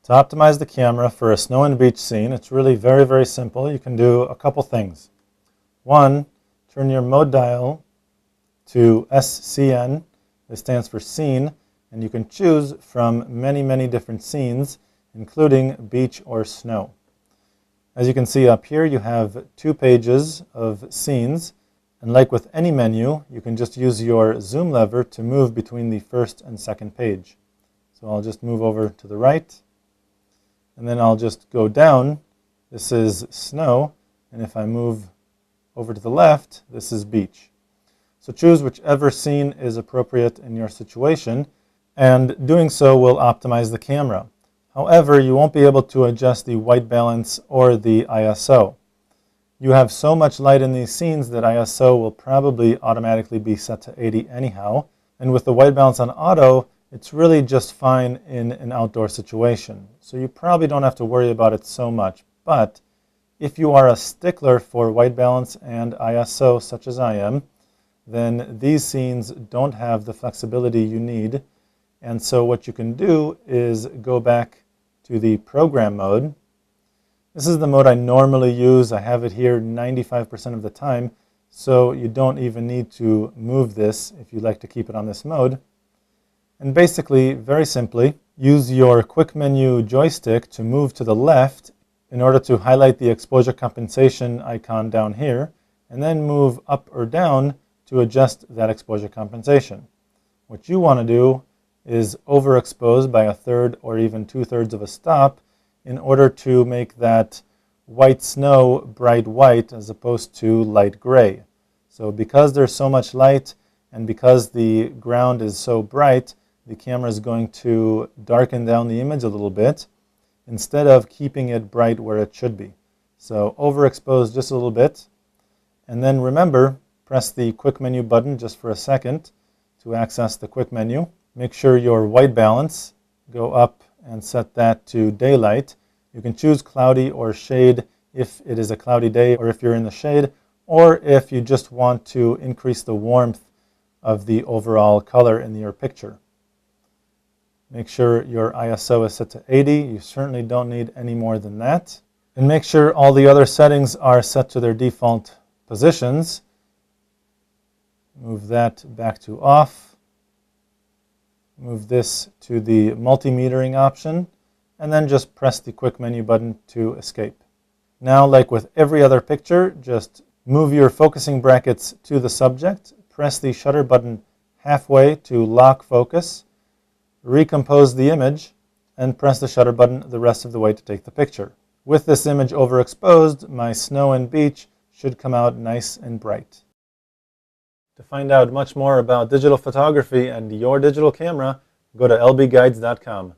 To optimize the camera for a snow and beach scene, it's really very, very simple. You can do a couple things. One, turn your mode dial to SCN. This stands for scene, and you can choose from many, many different scenes, including beach or snow. As you can see up here, you have 2 pages of scenes, and like with any menu, you can just use your zoom lever to move between the first and second page. So I'll just move over to the right, and then I'll just go down. This is snow, and if I move over to the left, this is beach. So choose whichever scene is appropriate in your situation, and doing so will optimize the camera. However, you won't be able to adjust the white balance or the ISO. You have so much light in these scenes that ISO will probably automatically be set to 80 anyhow, and with the white balance on auto, it's really just fine in an outdoor situation. So you probably don't have to worry about it so much, but if you are a stickler for white balance and ISO, such as I am, then these scenes don't have the flexibility you need. And so what you can do is go back to the program mode. This is the mode I normally use. I have it here 95% of the time, so you don't even need to move this if you'd like to keep it on this mode. And basically, very simply, use your quick menu joystick to move to the left in order to highlight the exposure compensation icon down here, and then move up or down to adjust that exposure compensation. What you want to do is overexpose by 1/3 or even 2/3 of a stop in order to make that white snow bright white as opposed to light gray. So because there's so much light and because the ground is so bright, the camera is going to darken down the image a little bit instead of keeping it bright where it should be. So overexpose just a little bit, and then remember, press the quick menu button just for a second to access the quick menu. Make sure your white balance, go up and set that to daylight. You can choose cloudy or shade if it is a cloudy day or if you're in the shade, or if you just want to increase the warmth of the overall color in your picture. Make sure your ISO is set to 80. You certainly don't need any more than that. And make sure all the other settings are set to their default positions. Move that back to off. Move this to the multimetering option, and then just press the quick menu button to escape. Now, like with every other picture, just move your focusing brackets to the subject, press the shutter button halfway to lock focus, recompose the image, and press the shutter button the rest of the way to take the picture. With this image overexposed, my snow and beach should come out nice and bright. To find out much more about digital photography and your digital camera, go to lbguides.com.